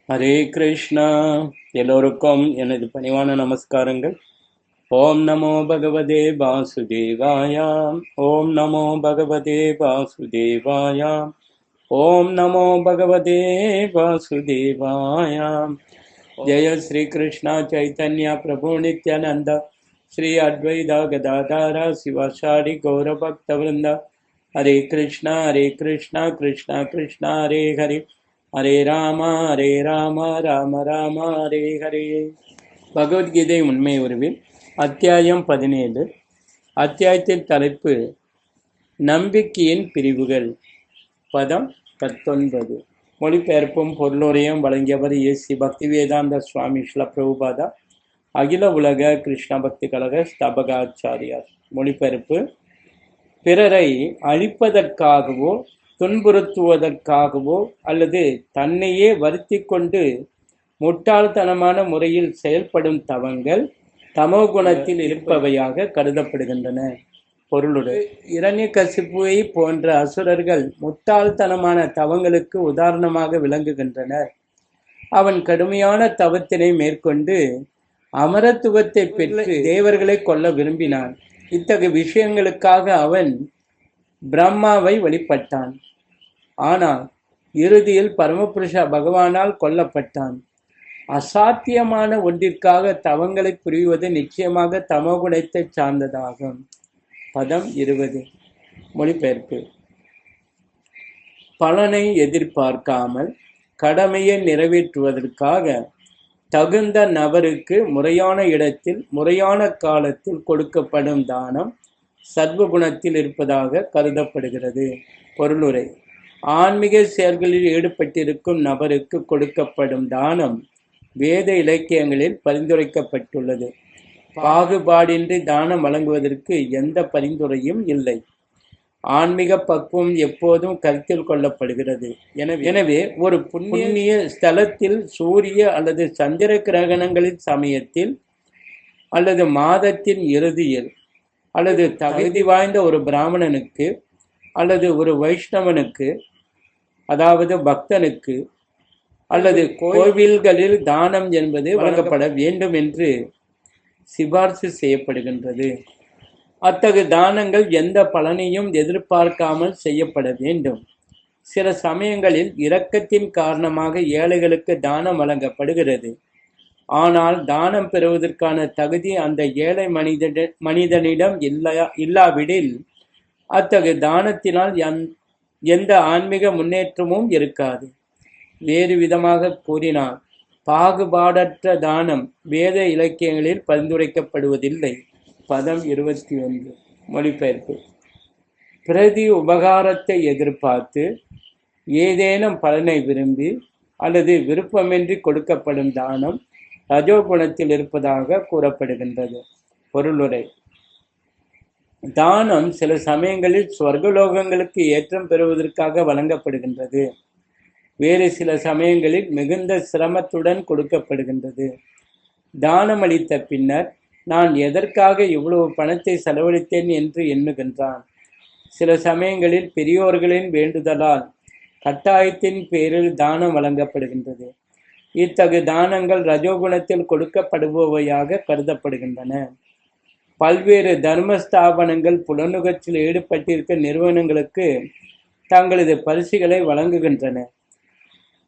ஹரே கிருஷ்ணா. எல்லோருக்கும் எனது பணிவான நமஸ்காரங்கள். ஓம் நமோ பகவதே வாசுதேவாயாம். ஓம் நமோ பகவதே வாசுதேவாயாம். ஓம் நமோ பகவதே வாசுதேவாயாம். ஜெய ஸ்ரீ கிருஷ்ணா சைத்தன்யா பிரபு நித்யானந்த ஸ்ரீ அத்வைதா கதாதாரா சிவாசாரி கௌர பக்த விருந்தா. ஹரே கிருஷ்ணா கிருஷ்ணா கிருஷ்ணா ஹரே ஹரே, ஹரே ராமா ராம ராம ஹரே ஹரே. பகவத்கீதை உண்மை உருவில் அத்தியாயம் 17. அத்தியாயத்தின் தலைப்பு நம்பிக்கையின் பிரிவுகள். பதம் 19. மொழிபெயர்ப்பும் பொருளுரையும் வழங்கியவர் ஏசி பக்திவேதாந்த சுவாமி ஸ்ரீல பிரபுபாதா, அகில உலக கிருஷ்ண பக்தி கழக ஸ்தாபக ஆச்சாரியார். மொழிபெயர்ப்பு: பிறரை அழிப்பதற்காகவோ துன்புறுத்துவதற்காகவோ அல்லது தன்னையே வருத்தி கொண்டு முட்டாள்தனமான முறையில் செயல்படும் தவங்கள் தமோ குணத்தில் இருப்பவையாக கருதப்படுகின்றன. பொருளுரை: இரண்யகசிப்புவை போன்ற அசுரர்கள் முட்டாள்தனமான தவங்களுக்கு உதாரணமாக விளங்குகின்றனர். அவன் கடுமையான தவத்தினை மேற்கொண்டு அமரத்துவத்தை பெற்று தேவர்களை கொல்ல விரும்பினான். இத்தகைய விஷயங்களுக்காக அவன் பிரம்மாவை வழிபட்டான். ஆனால் இறுதியில் பரமபுருஷ பகவானால் கொல்லப்பட்டான். அசாத்தியமான ஒன்றிற்காக தவங்களை புரிவது நிச்சயமாக தமோகுணத்தை சார்ந்ததாகும். பதம் 20. மொழிபெயர்ப்பு: பலனை எதிர்பார்க்காமல் கடமையை நிறைவேற்றுவதற்காக தகுந்த நபருக்கு முறையான இடத்தில் முறையான காலத்தில் கொடுக்கப்படும் தானம் சர்வகுணத்தில் இருப்பதாக கருதப்படுகிறது. பொருளுரை: ஆன்மீக செயல்களில் ஈடுபட்டிருக்கும் நபருக்கு கொடுக்கப்படும் தானம் வேத இலக்கியங்களில் பரிந்துரைக்கப்பட்டுள்ளது. பாகுபாடின்றி தானம் வழங்குவதற்கு எந்த பரிந்துரையும் இல்லை. ஆன்மீக பக்குவம் எப்போதும் கருத்தில் கொள்ளப்படுகிறது. எனவே ஒரு புண்ணிய ஸ்தலத்தில் சூரிய அல்லது சந்திர கிரகணங்களின் சமயத்தில் அல்லது மாதத்தின் இறுதியில் அல்லது தகுதி வாய்ந்த ஒரு பிராமணனுக்கு அல்லது ஒரு வைஷ்ணவனுக்கு, அதாவது பக்தனுக்கு, அல்லது கோவில்களில் தானம் என்பது வழங்கப்பட வேண்டும் என்று சிபார்சு செய்யப்படுகின்றது. அத்தகைய தானங்கள் எந்த பலனையும் எதிர்பார்க்காமல் செய்யப்பட வேண்டும். சில சமயங்களில் இரக்கத்தின் காரணமாக ஏழைகளுக்கு தானம் வழங்கப்படுகிறது. ஆனால் தானம் பெறுவதற்கான தகுதி அந்த ஏழை மனிதனிடம் இல்லாவிடில் அத்தகைய தானத்தினால் எந்த ஆன்மீக முன்னேற்றமும் இருக்காது. வேறு விதமாக கூறினால், பாகுபாடற்ற தானம் வேத இலக்கியங்களில் பரிந்துரைக்கப்படுவதில்லை. பதம் 21. மொழிபெயர்ப்பு: பிரதி உபகாரத்தை எதிர்பார்த்து ஏதேனும் பலனை விரும்பி அல்லது விருப்பமின்றி கொடுக்கப்படும் தானம் ரஜோகுணத்தில் இருப்பதாக கூறப்படுகின்றது. பொருளுரை: தானம் சில சமயங்களில் ஸ்வர்கலோகங்களுக்கு ஏற்றம் பெறுவதற்காக வழங்கப்படுகின்றது. வேறு சில சமயங்களில் மிகுந்த சிரமத்துடன் கொடுக்கப்படுகின்றது. தானம் அளித்த பின்னர் நான் எதற்காக இவ்வளவு பணத்தை செலவழித்தேன் என்று எண்ணுகின்றான். சில சமயங்களில் பெரியோர்களின் வேண்டுதலால் கட்டாயத்தின் பேரில் தானம் வழங்கப்படுகின்றது. இத்தகைய தானங்கள் ரஜோகுணத்தில் கொடுக்கப்படுபவையாக கருதப்படுகின்றன. பல்வேறு தர்மஸ்தாபனங்கள் புலனுகர்ச்சியில் ஈடுபட்டிருக்க நிறுவனங்களுக்கு தங்களது பரிசுகளை வழங்குகின்றன.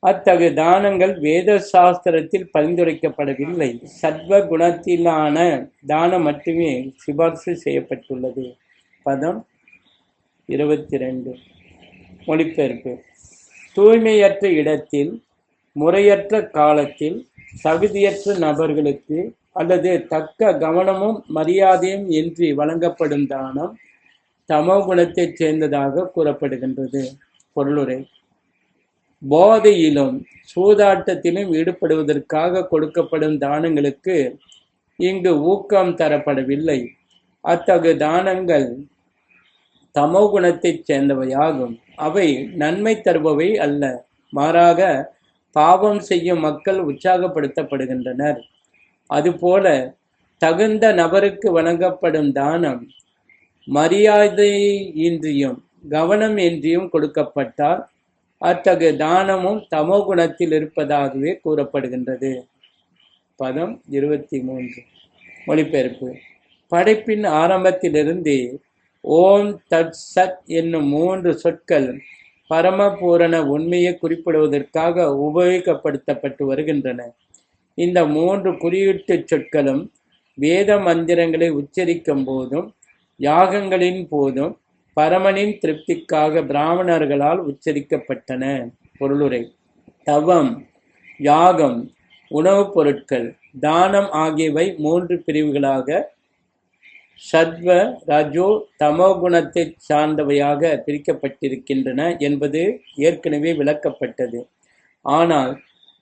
அத்தகைய தானங்கள் வேத சாஸ்திரத்தில் பரிந்துரைக்கப்படவில்லை. சத்வ குணத்திலான தானம் மட்டுமே சிபார்சு செய்யப்பட்டுள்ளது. பதம் 22. மொழிபெயர்ப்பு: தூய்மையற்ற இடத்தில் முறையற்ற காலத்தில் தகுதியற்ற நபர்களுக்கு அல்லது தக்க கவனமும் மரியாதையும் இன்றி வழங்கப்படும் தானம் தமோ குணத்தைச் சேர்ந்ததாக கூறப்படுகின்றது. பொருளுரை: போதையிலும் சூதாட்டத்திலும் ஈடுபடுவதற்காக கொடுக்கப்படும் தானங்களுக்கு இங்கு ஊக்கம் தரப்படவில்லை. அத்தகைய தானங்கள் தமோ குணத்தைச் சேர்ந்தவையாகும். அவை நன்மை தருபவை அல்ல. மாறாக பாவம் செய்யும் மக்கள் உற்சாகப்படுத்தப்படுகின்றனர். அதுபோல தகுந்த நபருக்கு வழங்கப்படும் தானம் மரியாதையின்றியும் கவனம் இன்றியும் கொடுக்கப்பட்டால் அத்தகைய தானமும் தமோ குணத்தில் இருப்பதாகவே கூறப்படுகின்றது. பதம் 23. மொழிபெயர்ப்பு. படைப்பின் ஆரம்பத்திலிருந்து ஓம் தட் சத் என்னும் 3 சொற்கள் பரமபூரண உண்மையை குறிப்பிடுவதற்காக உபயோகப்படுத்தப்பட்டு வருகின்றன. இந்த 3 குறியீட்டு சொற்களும் வேத மந்திரங்களை உச்சரிக்கும் போதும் யாகங்களின் போதும் பரமனின் திருப்திக்காக பிராமணர்களால் உச்சரிக்கப்பட்டன. பொருளுரை. தவம், யாகம், உணவுப் பொருட்கள், தானம் ஆகியவை 3 பிரிவுகளாக சத்வ, ரஜோ, தமோ குணத்தை சார்ந்தவையாக பிரிக்கப்பட்டிருக்கின்றன என்பது ஏற்கனவே விளக்கப்பட்டது. ஆனால்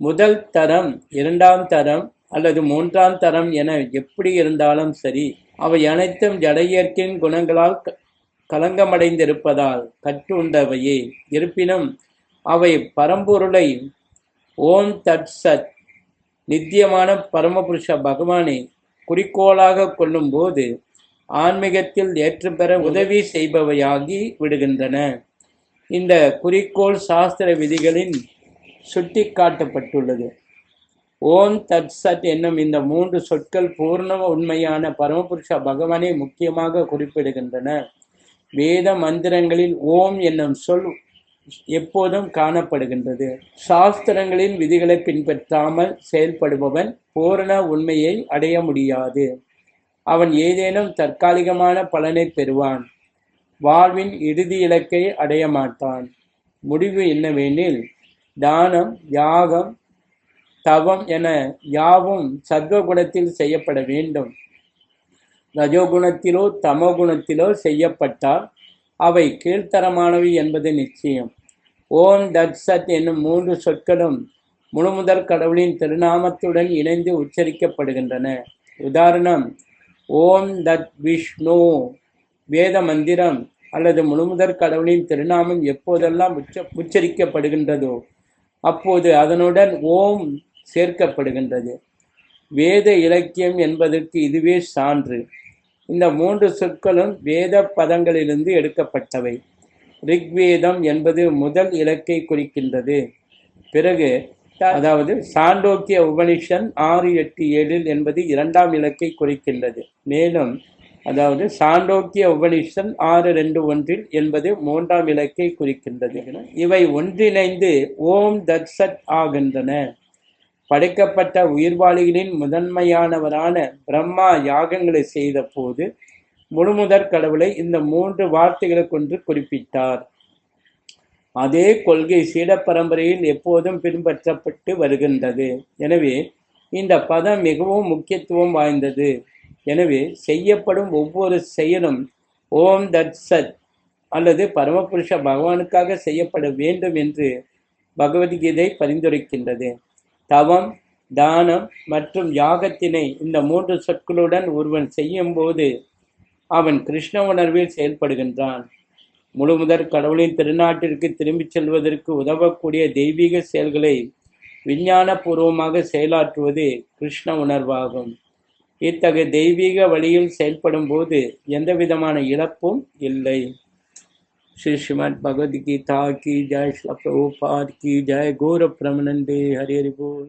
முதல் தரம், 2ஆம் தரம் அல்லது 3ஆம் தரம் என எப்படி இருந்தாலும் சரி, அவை அனைத்தும் ஜட இயற்கையின் குணங்களால் கலங்கமடைந்திருப்பதால் கற்றுண்டவையே. இருப்பினும் அவை பரம்பொருளை ஓம் தட் சத் நித்தியமான பரமபுருஷ பகவானை குறிக்கோளாக கொள்ளும் போது ஆன்மீகத்தில் ஏற்று பெற உதவி செய்பவையாகி விடுகின்றன. இந்த குறிக்கோள் சாஸ்திர விதிகளின் சுட்டி காட்டப்பட்டுள்ளது. ஓம் தட் சத் என்னும் இந்த 3 சொற்கள் பூர்ண உண்மையான பரமபுருஷ பகவானை முக்கியமாக குறிப்பிடுகின்றன. வேத மந்திரங்களில் ஓம் என்னும் சொல் எப்போதும் காணப்படுகின்றது. சாஸ்திரங்களின் விதிகளை பின்பற்றாமல் செயல்படுபவன் பூரண உண்மையை அடைய முடியாது. அவன் ஏதேனும் தற்காலிகமான பலனை பெறுவான். வாழ்வின் இறுதி இலக்கை அடைய மாட்டான். முடிவு என்னவெனில், தானம், யாகம், தவம் என யாவும் சத்வகுணத்தில் செய்யப்பட வேண்டும். ரஜோகுணத்திலோ தமோ குணத்திலோ செய்யப்பட்டால் அவை கீழ்த்தரமானவை என்பது நிச்சயம். ஓம் தட் சத் என்னும் 3 சொற்களும் முழுமுதற் கடவுளின் திருநாமத்துடன் இணைந்து உச்சரிக்கப்படுகின்றன. உதாரணம், ஓம் தத் விஷ்ணு. வேத மந்திரம் அல்லது முழுமுதற் கடவுளின் திருநாமம் எப்போதெல்லாம் உச்சரிக்கப்படுகின்றதோ அப்போது அதனுடன் ஓம் சேர்க்கப்படுகின்றது. வேத இலக்கியம் என்பதற்கு இதுவே சான்று. இந்த 3 சொற்களும் வேத பதங்களிலிருந்து எடுக்கப்பட்டவை. ரிக்வேதம் என்பது முதல் இலக்கை குறிக்கின்றது. பிறகு அதாவது சாண்டோக்கிய உபனிஷன் 6:8-7 என்பது 2ஆம் இலக்கை குறிக்கின்றது. மேலும் அதாவது சாண்டோக்கிய உபனிஷன் 6:2-1 என்பது 3ஆம் இலக்கை குறிக்கின்றது. இவை ஒன்றிணைந்து ஓம் தட் சத் ஆகின்றன. படைக்கப்பட்ட உயிர்வாளிகளின் முதன்மையானவரான பிரம்மா யாகங்களை செய்த போது முழுமுதற் கடவுளை இந்த 3 வார்த்தைகளை கொண்டு குறிப்பிட்டார். அதே கொள்கை சீட பரம்பரையில் எப்போதும் பின்பற்றப்பட்டு வருகின்றது. எனவே இந்த பதம் மிகவும் முக்கியத்துவம் வாய்ந்தது. எனவே செய்யப்படும் ஒவ்வொரு செயலும் ஓம் தட் சத் அல்லது பரமபுருஷ பகவானுக்காக செய்யப்பட வேண்டும் என்று பகவத்கீதை பரிந்துரைக்கின்றது. தவம், தானம் மற்றும் யாகத்தினை இந்த 3 சொற்களுடன் ஒருவன் செய்யும் போது அவன் கிருஷ்ண உணர்வில் செயல்படுகின்றான். முழுமுதற் கடவுளின் திருநாட்டிற்கு திரும்பிச் செல்வதற்கு உதவக்கூடிய தெய்வீக செயல்களை விஞ்ஞான பூர்வமாக செயலாற்றுவது கிருஷ்ண உணர்வாகும். இத்தகைய தெய்வீக வழியில் செயல்படும் போது எந்தவிதமான இழப்பும் இல்லை. श्री श्रीमद् भगवद गीता की जय, श्री प्रभुपाद की जय, गौर प्रमनंदे, हरि हरि बोल।